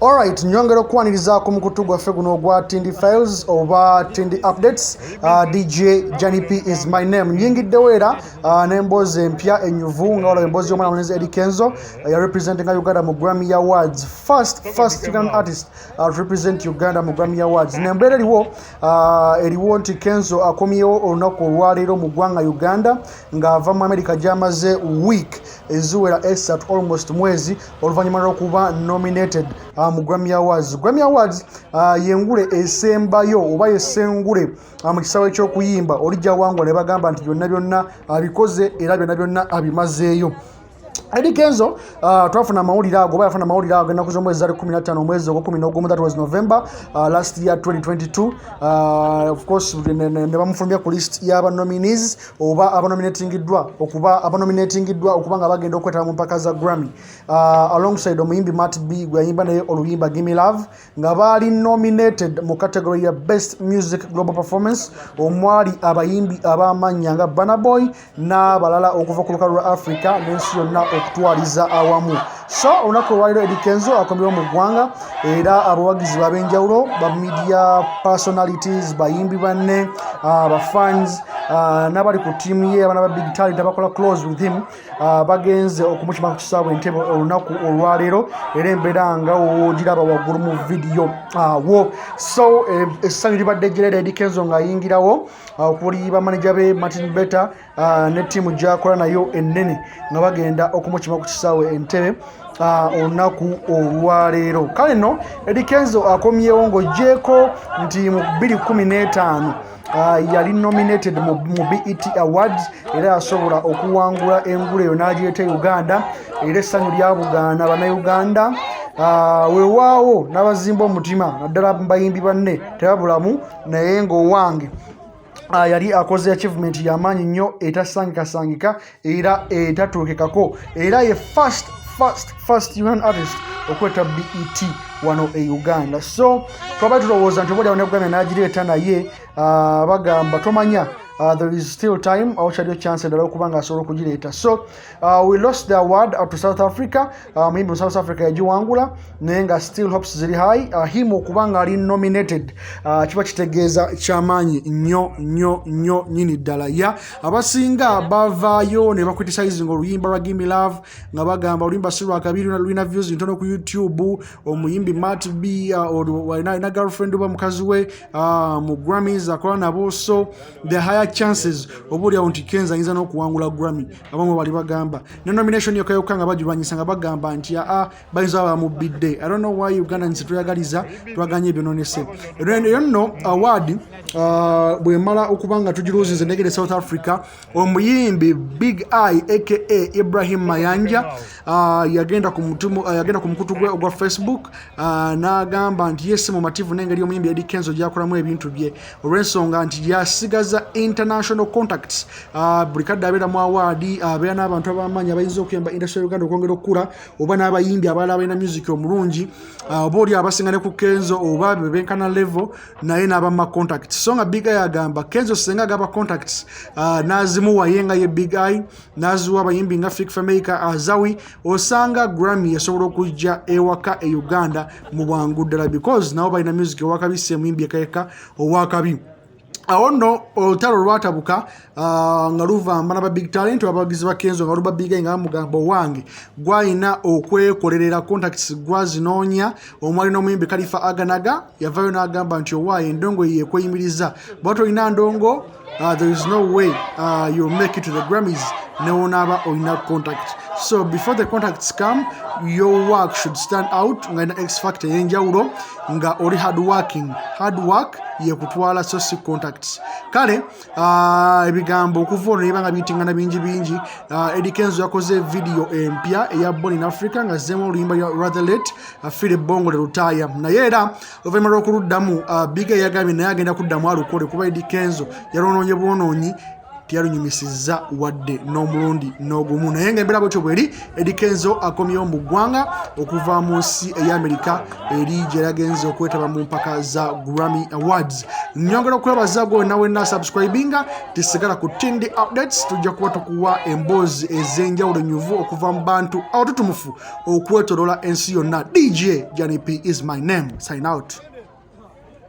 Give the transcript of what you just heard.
Alright, nyongera okwaniriza ku mukutu gwaffe guno ogwa Tindi Files oba Tindi Updates. DJ Johnny P is my name. Nyingiddewo era n'emboozi empya enyuvu nga waliwo emboozi y'omwana munezi Eddy Kenzo ya representing Uganda mu Grammy Awards. First Ugandan artist to represent Uganda mu Grammy Awards. N'embeera eriwo nti Kenzo akomyewo olunaku olwaleero mu ggwanga Uganda ng'ava mu America gy'amaze week eziwera esatu almost mwezi oluvannyuma lw'okuba nominated mu Grammy Awards. Grammy Awards yengule esembayo oba yesengule mu kisaawe eky'okuyimba olijja wangwa ne bagamba nti byonna abikoze era byonna abimazeeyo. Eddy Kenzo twafuna amawulire ago bayafuna amawulire ago ennaku z'omwezi zali 15 omwezi ogw'okuminaogumu, that was November last year 2022. Of course ne bamufulumya ku list y'aba nominees oba abanominatingiddwa okuba nga bagenda okwetaba mu mpaka za Grammy alongside omuyimbi Matt B gwe yayimba naye oluyimba Gimme Love nga baali nominated mu category ya Best Music Global Performance omwali abayimbi ab'amanya nga Burna Boy n'abalala okuva ku lukalu lwa Africa n'ensi yonna okutwaliza awamu. So olunaku olwaleero Eddy Kenzo akomyewo mu ggwanga era abawagizi b'abenjawulo ba media personalities bayimbi banne fans n'abali ku tiimu ye abana ba big talent abakola close with him bagenze okumukima ku kisaawe Entebbe olunaku olwaleero era embeera nga ogiraba waggulu mu video awo. So essanyu libadde gyereera Eddy Kenzo ng'ayingirawo okuli bamaneja be Martin Beta ne ttiimu gy'akola nayo ennene nga bagenda okumukima ku kisaawe Entebbe olunaku olwaleero. Kale nno Eddy Kenzo akomyewo ng'oggyeko nti mu 2015 yali nominated mu BET Awards era yasobola okuwangula engule eyo n'agireeta Uganda era essanyu lyabugaana bannayuganda weewaawo n'abazimba omutima naddala bayimbi banne tebabulamu naye ng'owange yali akoze achievement y'amaanyi nnyo etasangikasangika era etatuukikako era ye first Ugandan artist okweta BET wano e Uganda. So twaba tulowooza nti oboolyawo ne Grammy n'agireeta naye bagamba tomanya there is still time awukyaliyo chance endala okuba ng'asobola okugireeta. So we lost the award to South Africa. Muyimbi mu South Africa yagiwangula naye nga still hopes ziri high him okuba nga ali nominated kiba kitegeeza kyamaanyi nnyo nyini ddala ya abasinga bavaayo ne bacriticizing oluyimba lwa Gimme Love nga bagamba oluyimba si lwakabiri lulina views ntono ku YouTube. Omuyimbi Matt B alina girlfriend oba mukazi we mu Grammys akola nabo, so the higher chances obuulyawo nti Kenzo ayinza n'okuwangula Grammy abamu bali bagamba ne nomination yokayoka nga bagirwanyisa nga bagamba nti bayinza bamubidde. I don't know why Ugandans tuyagaliza twaganye ebyononese eyo nno award bwemala okuba nga tugiruuzize negere South Africa. Omuyimbi Big I aka Ibrahim Mayanja yagenda ku mukutu gwe ogwa Facebook n'agamba nti yesi mumativu n'engeri omuyimbi Eddy Kenzo gyakolamu ebintu bye olw'ensonga nti yasigaza international contacts. Buli kadde abeera mu award abeera n'abantu ab'amaanyi abayinza okuyamba industry Uganda okwongera okukula oba n'abayimbi abalala abalina music omulungi oba oli abasinga ne ku Kenzo oba bebenkana level naye n'abama contacts. So nga Big Eye agamba Kenzo senga agaba contacts n'azimuwa yenga ye Big Eye n'aziwa abayimbi nga Fik Fameka Azawi osanga Grammy yasobola okujja ewaka e Uganda mu bwangu ddala because nabo balina music ewakabise muyimbi ekayeka owakabi. Awo nno olutalo lwatabuka nga luvamba n'aba big talent abawagizi ba Kenzo nga luba Big Eye nga bamugamba wange gwalina okwekolerera contacts gwazinoonya. Omwali n'omuyimbi Khalifa Aganaga yavaayo n'agamba nti owaaye endongo yekweyimiriza but olina ndongo there is no way you'll make it to the Grammys newonaaba olina contact. So before the contacts come, your work should stand out nga ina X factor y'enjawulo nga oli hard work yekutwala so si contacts. Kale ebigambo okuva olwo nebanga biyitingana bingi. Eddy Kenzo yakoze video empya eya Born in Africa nga zemu oluyimba lwa Rather Late afire bongo lutaya naye era oluvannyuma lw'okuluddamu Big Eye yagambye naye agenda kuddamu alukole kuba Eddy Kenzo yalonoonye bwonoonyi teyalunyumisizza wadde n'omulundi n'ogumu. Naye ng'embeera bwetyo bweri, Eddy Kenzo akomyewo mu ggwanga okuva mu nsi ey'Amerika eri gye yagenze okwetaba mu mpaka za Grammy Awards. Nyongera okwebaza gwe nawe na subscribinga tisigala ku Tindi Updates. Tujja kuba tukuwa emboozi ez'enjawulo ennyuvu okuva mu bantu abatutumufu okwetolola ensi yonna. DJ Johnny P is my name. Sign out.